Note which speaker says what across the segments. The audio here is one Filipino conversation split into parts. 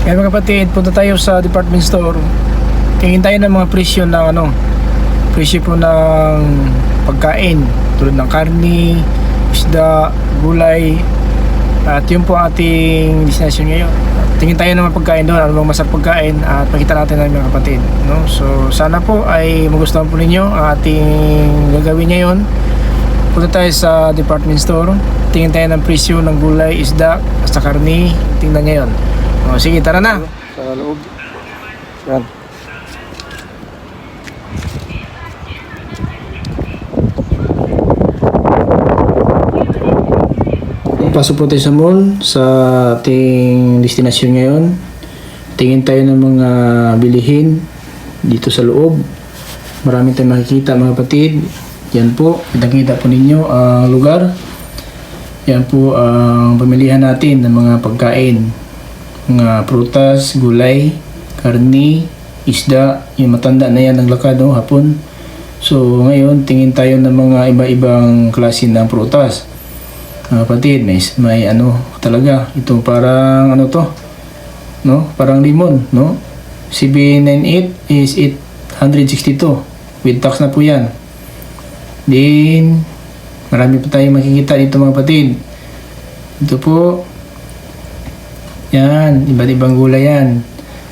Speaker 1: Kaya mga kapatid, punta tayo sa department store. Tingin tayo ng mga presyo ng presyo po ng pagkain tulad ng karni, isda, gulay, at yun po ating destination ngayon. Tingin tayo ng mga pagkain doon, ano bang masarap pagkain, at makita natin ng mga kapatid, no? So sana po ay magustuhan po ninyo ang ating gagawin ngayon. Punta tayo sa department store, tingin tayo ng presyo ng gulay, isda, sa karni. Tingnan ngayon. O, sige, tara na. Sa loob. Yan. Pasok po tayo sa mall, sa ating destinasyon ngayon. Tingin tayo ng mga bilihin dito sa loob. Marami tayong makikita mga kapatid. Yan po, kita po ninyo ang lugar. Yan po ang pamilihan natin ng mga pagkain. Mga prutas, gulay, karni, isda, yung matanda na yan naglakad hapon. So ngayon tingin tayo ng mga iba-ibang klase ng prutas. Kapatid, may talaga ito parang no? Parang limon, no? CB98 is 862 with tax na po yan. Then marami pa tayong makikita dito mga kapatid. Ito po yan, iba't ibang gulay yan.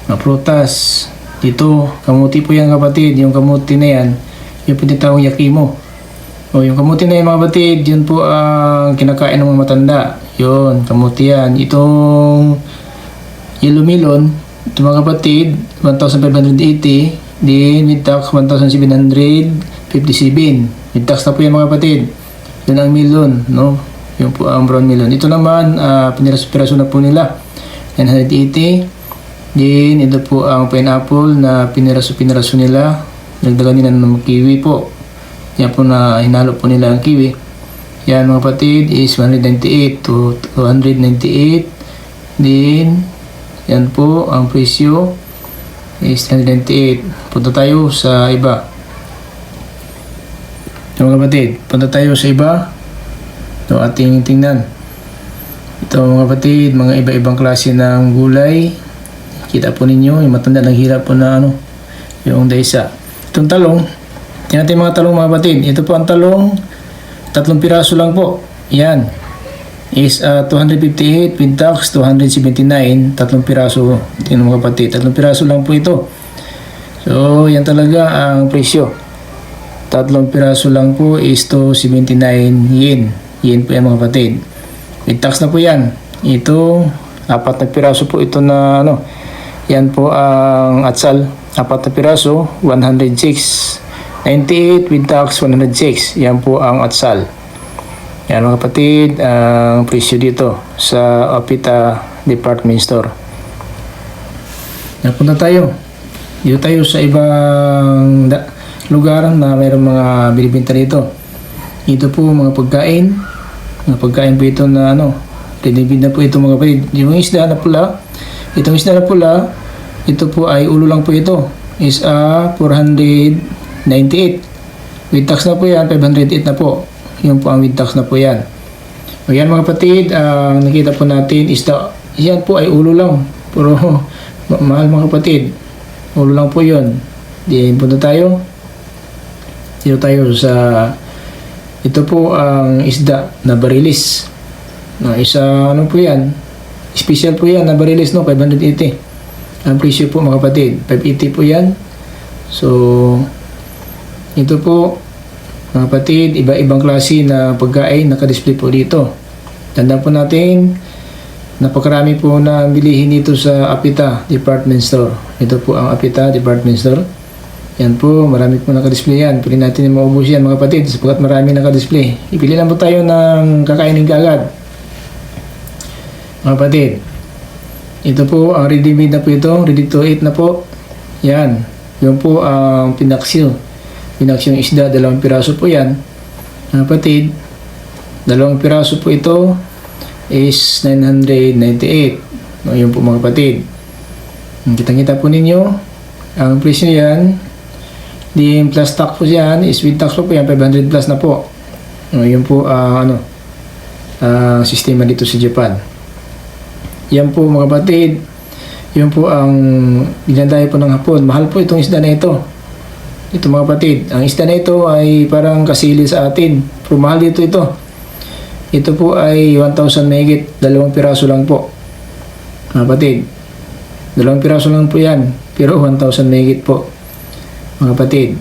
Speaker 1: Mga prutas. Dito, kamuti po yan kapatid. Yung kamuti na yan, yung pinitawang yakimo. O yung kamuti na yan mga kapatid, yun po ang kinakain ng mga matanda. Yun, kamuti yan. Itong yellow melon, ito mga kapatid, 1,580. Then, with tax, 1,757. With tax na po yan mga kapatid. Yun ang melon, no? Yun po ang brown melon. Ito naman, piniraso na po nila. 980. Then ito po ang pineapple na piniraso nila. Nagdagan nila ng kiwi po. Yan po na hinalo po nila ang kiwi. Yan mga kapatid is 198 to 298. Then yan po ang presyo is 198. Punta tayo sa iba. Yan mga kapatid, punta tayo sa iba. Ito ating tingnan. Ito mga kapatid, mga iba-ibang klase ng gulay. Kita po ninyo, yung matanda naghirap po na yung daisa. Itong talong, tingnan natin mga talong mga kapatid. Ito po ang talong, 3 piraso lang po. Yan. Is 258 with tax, 279. 3 piraso. Tingnan mga kapatid, 3 piraso lang po ito. So, yan talaga ang presyo. 3 piraso lang po is 279 yen. Yen po yan mga kapatid. With tax na po yan. Ito, 4 na piraso po ito na yan po ang atsal. 4 na piraso, 106.98 with tax 106. Yan po ang atsal. Yan mga kapatid, ang presyo dito sa Opita Department Store. Napunta tayo. Dito tayo sa ibang lugar na mayroong mga binibenta dito. Ito po mga pagkain. Mga pagkain po ito na ready-made na po ito mga kapatid. Yung isda na pula, itong isda na pula, ito po ay ulo lang po ito. Is 498. With tax na po yan, 508 na po. Yung po ang with tax na po yan. O yan mga kapatid, nakita po natin isda. Yan po ay ulo lang. Pero mahal mga kapatid. Ulo lang po yun. Di punta tayo. Dito tayo sa ito po ang isda na barilis. Isa po yan. Special po yan na barilis 580. Ang presyo po mga kapatid, 580 po yan. So ito po mga kapatid, iba-ibang klase na pagkain naka-display po dito. Tandaan po natin, napakarami po na bilihin dito sa Apita Department Store. Ito po ang Apita Department Store. Yan po, marami po naka-display yan. Pili natin yung maubos yan mga kapatid sapagkat marami naka-display. Ipili lang po tayo ng kakainin kaagad. Mga kapatid, ito po ang ready-made na po ito. Ready to eat na po. Yan. Yan po ang pinaksyo. Pinaksyong isda, 2 piraso po yan. Mga kapatid, 2 piraso po ito is 998. Yan po mga kapatid. Kitang-kita po ninyo. Ang presyo yan. Di plus tax po yan, is with tax po yan, 500 plus na po. Yun po sistema dito sa Japan. Yan po mga kapatid, Yun po ang dinadayo po ng hapon. Mahal po itong isda na ito. Ito mga kapatid, ang isda na ito ay parang kasili sa atin. Pero mahal dito ito. Ito po ay 1,000 megit, 2 piraso lang po. Mga kapatid, 2 piraso lang po yan. Pero 1,000 megit po. Mga kapatid.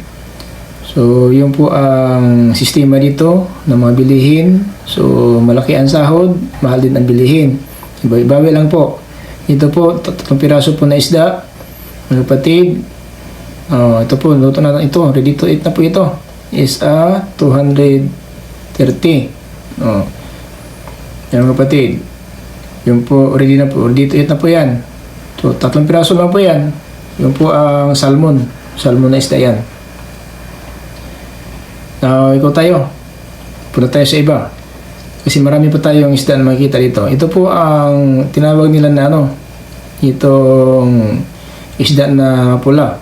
Speaker 1: So, yun po ang sistema dito ng mga bilihin. So, malaki ang sahod, mahal din ang bilihin. Iba-ibawi lang po. Ito po, 3 piraso po na isda. Mga kapatid, ito po, luto na ito. Ready to eat na po ito. Is 230. Yan mga kapatid. Yung po, ready to eat na po yan. So, 3 piraso lang po yan. Yung po ang salmon. Salmon na isda yan. Now, ikaw tayo. Punta tayo sa iba. Kasi marami pa tayong isda na makikita dito. Ito po ang tinawag nila na itong isda na pula.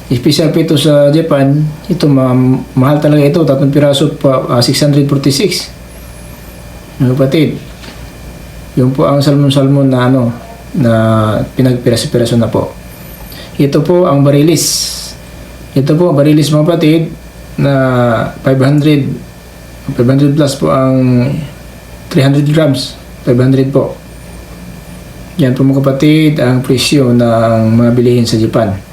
Speaker 1: Special po ito sa Japan. Ito mahal talaga ito. 3 piraso pa 646. Mga kapatid. Yung po ang salmon na na pinagpiraso-piraso na po. Ito po ang barilis. Ito po barilis mga kapatid na 500 plus po ang 300 grams. 500 po. Yan po mga kapatid ang presyo ng mga bilihin sa Japan.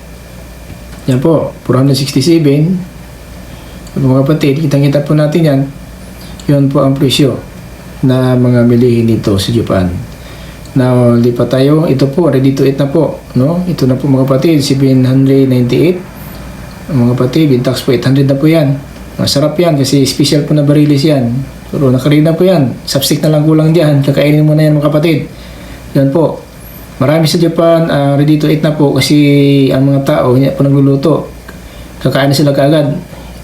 Speaker 1: Yan po, 467. Mga kapatid, kitang-kita po natin yan. Yun po ang presyo na mga bilihin dito sa Japan. Now, lipat tayo. Ito po, ready to eat na po. No? Ito na po mga kapatid, 798. Mga kapatid, tax po 800 na po yan. Masarap yan kasi special po na barilis yan. Pero nakarina po yan. Substick na lang kulang dyan. Kakainin mo na yan mga kapatid. Yan po. Marami sa Japan, ready to eat na po kasi ang mga tao hindi po nagluluto. Kakain na sila kaagad.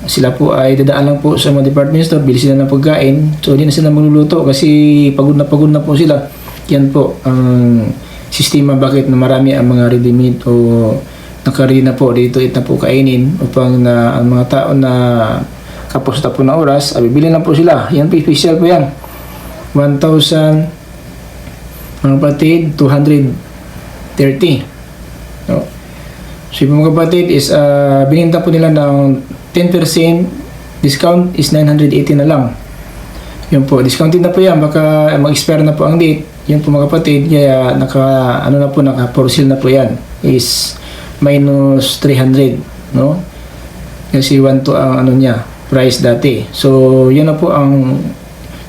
Speaker 1: Sila po ay dadaan lang po sa mga department store, bili sila ng pagkain. So hindi na sila magluluto kasi pagod na po sila. Yan po ang sistema bakit na marami ang mga ready-made o nakarina po, ready to eat na po kainin upang na ang mga tao na kapos na po na oras, bibili lang po sila. Yan po, special po yan. 1,000 mga kapatid, 230. No? So yung mga kapatid is bininta po nila ng 10% discount is 980 na lang. Yun po, discounted na po yan, baka mag-expire na po ang date. Yun po mga kapatid, kaya naka for sale na po yan is minus 300, no? Kasi 1 to ang niya, price dati. So yun na po ang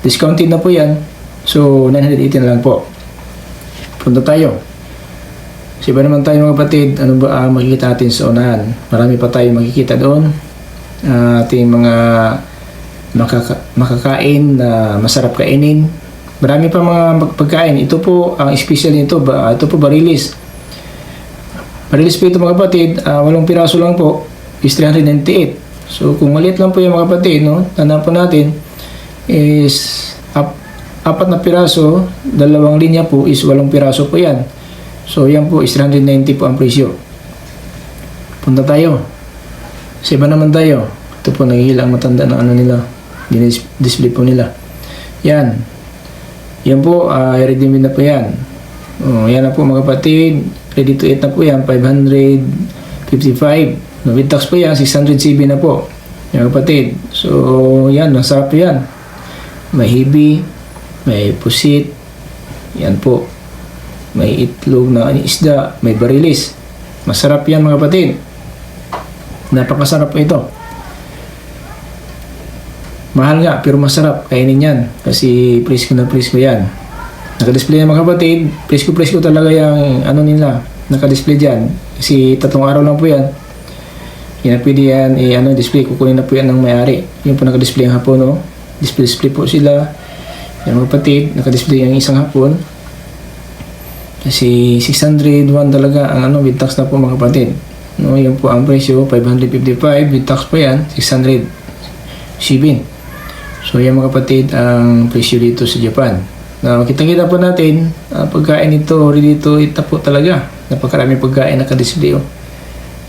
Speaker 1: discounted na po yan. So 980 na lang po. Punta tayo. Kasi ba naman tayo mga kapatid, ano ba ang makikita natin sa unahan? Marami pa tayo makikita doon. Ating mga makakain na masarap kainin. Marami pa mga pagkain. Ito po, ang special nito, ito po barilis. Barilis po ito mga kapatid, 8 piraso lang po, is 398. So kung maliit lang po yung mga kapatid, no? Tandaan po natin, is 4 na piraso, 2 linya po is 8 piraso po yan. So yan po is 390 po ang presyo. Punta tayo. Sa iba naman tayo. Ito po naghihilang matanda ng nila. Display po nila. Yan. Yan po, ready-made na po yan. Yan na po mga kapatid. Ready to eat na po yan. 555. With tax po yan. 607 na po. Yan kapatid. So yan, masarap po yan. May hibi. May pusit. Yan po. May itlog na isda. May barilis. Masarap yan mga kapatid. Napakasarap po ito. Mahal nga pero masarap. Kainin yan. Kasi presko na presko yan. Naka-display yan mga kapatid. Presko talaga yung nila. Naka-display dyan. Kasi 3 araw lang po yan. Yan pwede yan display. Kukunin na po yan ng may-ari. Yung po naka-display ang hapon. No? Display po sila. Yan mga kapatid. Naka-display yung isang hapon. Kasi 601 talaga ang with tax na po mga kapatid. No, yan po ang presyo, 555 with tax po yan, 607. So yan mga kapatid ang presyo dito sa Japan. Now, kita-kita po natin pagkain ito, ready to eat na po talaga. Napakaraming pagkain naka-display.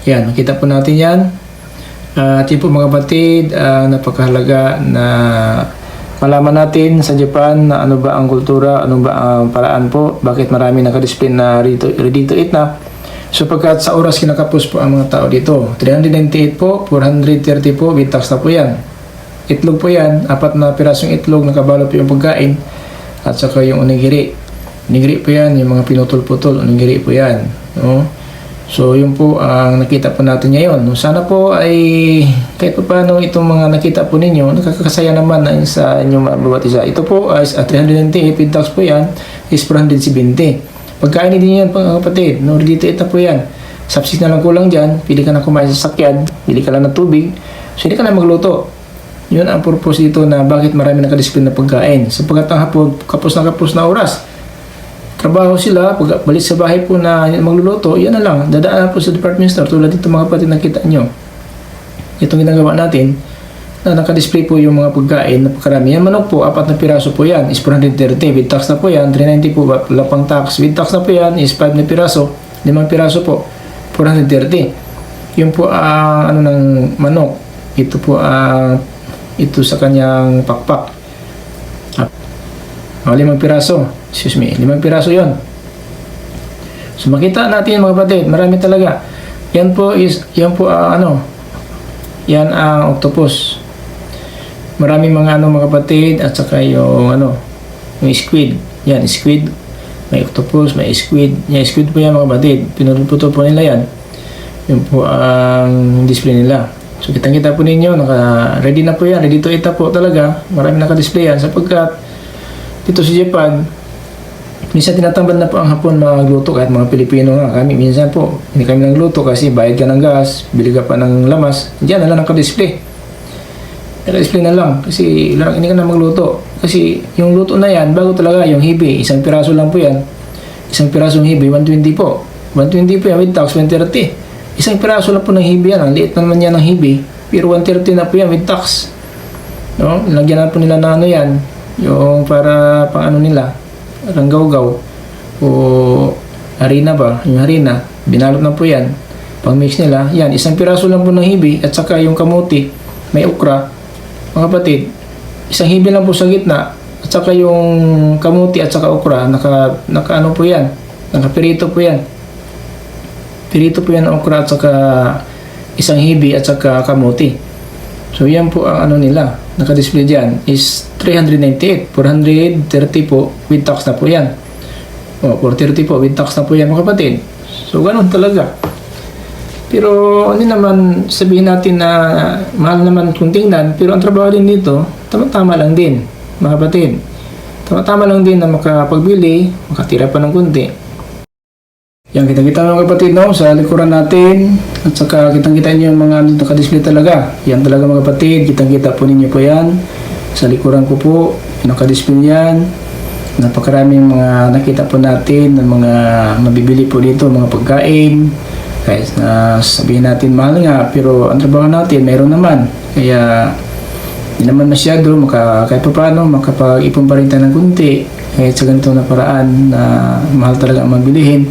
Speaker 1: Yan, makita po natin yan. At yun po mga kapatid, napakahalaga na malaman natin sa Japan na ano ba ang kultura, ano ba ang paraan po, bakit marami nakadisplay na ready to eat na. So pagkat sa oras kinakapos po ang mga tao dito, 398 po, 430 po, with tax na po yan. Itlog po yan, 4 na pirasong itlog, nakabalo po yung pagkain, at saka yung onigiri. Onigiri po yan, yung mga pinutol-putol, onigiri po yan. No? So yun po ang nakita po natin ngayon. Sana po ay kahit pa paano itong mga nakita po ninyo, nakakasaya naman na sa inyong bawat isa. Ito po ay 398 with tax po yan, is 470. Pagkain din yan mga kapatid, no, dito ito po yan. Subsist na lang kulang dyan, pili ka na kumain sa sakyan, pili ka lang ng tubig, so hindi ka na magluto. Yun ang purpose dito na bakit marami nakadisplay na pagkain. Sapagkat ang hapon, kapos na oras. Trabaho sila, pag balik sa bahay po na magluluto, yan na lang, dadaan po sa department store, tulad dito mga kapatid nakita nyo. Itong ginagawa natin, na nakadisplay po yung mga pagkain na pagkarami. Yan manok po, 4 na piraso po yan, is 430. With tax na po yan, 390 po, wala pang tax. With tax na po yan, is 5 na piraso, 5 piraso po, 430. Yun po ang ano ng manok. Ito po ito sa kanyang pakpak. 5 piraso, excuse me, 5 piraso yon. So makita natin mga kapatid, marami talaga. Yan po yan ang octopus. Maraming mga mga kapatid, at saka yung yung squid. Yan, squid. May octopus, may squid. Yan, squid po yan mga kapatid. Pinutol po nila yan. Yun po ang display nila. So kitang-kita po ninyo, ready na po yan. Ready to eat na po talaga. Marami naka-display yan. Sapagkat dito sa Japan, minsan tinatambad na po ang hapon magluto kahit mga Pilipino nga. Kami minsan po, hindi kami nagluto kasi bayad ka ng gas, bili ka pa ng lamas. Diyan na lang naka-display. Naka-display na lang kasi hindi ka na magluto. Kasi yung luto na yan, bago talaga yung hibi. 1 piraso lang po yan. 1 pirasong hibi, 120 po. 120 po yan with tax, 130. 1 piraso lang po ng hibi yan. Ang liit naman yan ng hibi. Pero 130 na po yan with tax. No? Lagyan na po nila na yan. Yung para pang nila. Ranggaw-gaw. O harina ba? Yung harina. Binalot na po yan. Pang mix nila. Yan, 1 piraso lang po ng hibi. At saka yung kamuti. May okra. Mga kapatid, 1 hibi lang po sa gitna, at saka yung kamuti at saka okra, naka ano po yan, nakapirito po yan. Pirito po yan ang okra at saka 1 hibi at saka kamuti. So yan po ang nila, naka-display dyan, is 398, 430 po, with tax na po yan. O, 430 po, with tax na po yan mga kapatid. So ganun talaga. Pero hindi naman sabihin natin na mahal naman kung tingnan, pero ang trabaho din dito, tama-tama lang din, mga kapatid. Tama-tama lang din na makapagbili, makatira pa ng kunti. Yan, kitang-kita mga kapatid, no, sa likuran natin, at saka kitang-kita nyo yung mga naka-display talaga. Yan talaga mga kapatid, kitang-kita po ninyo po yan. Sa likuran ko po, naka-display yan. Napakaraming mga nakita po natin, ng mga mabibili po dito, mga pagkain. Kahit na sabihin natin mahal nga, pero ang trabaho natin mayroon naman. Kaya hindi naman masyado, kahit pa paano makapag-ipon pa rin tayo ng kunti. Kahit sa ganito na paraan na mahal talaga ang mabilihin.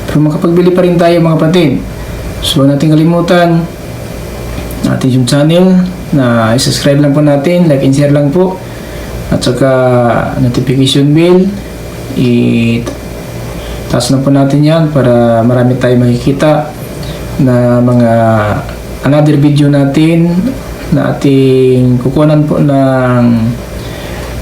Speaker 1: Pero makapagbili pa rin tayo mga kapatid. So natin kalimutan natin yung channel na i-subscribe lang po natin, like and share lang po. At saka notification bell, taas na po natin yan para marami tayong makikita na mga another video natin na ating kukunan po ng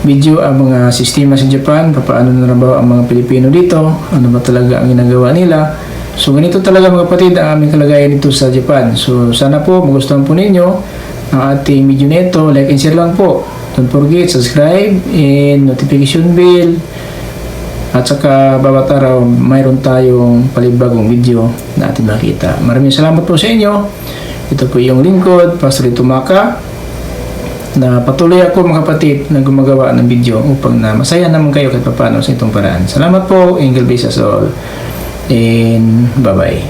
Speaker 1: video ang mga sistema sa Japan, paano na ba ang mga Pilipino dito, ano ba talaga ang ginagawa nila. So ganito talaga mga kapatid ang aming kalagayan dito sa Japan. So sana po magustuhan po ninyo ang ating video nito, like and share lang po. Don't forget subscribe and notification bell. At saka bawat araw mayroon tayong palibagong video na ating makita. Maraming salamat po sa inyo. Ito po yung lingkod, Pastor Tumaka, na patuloy ako mga kapatid na gumagawa ng video upang na masaya naman kayo kahit paano sa itong paraan. Salamat po, and God bless us all. And bye-bye.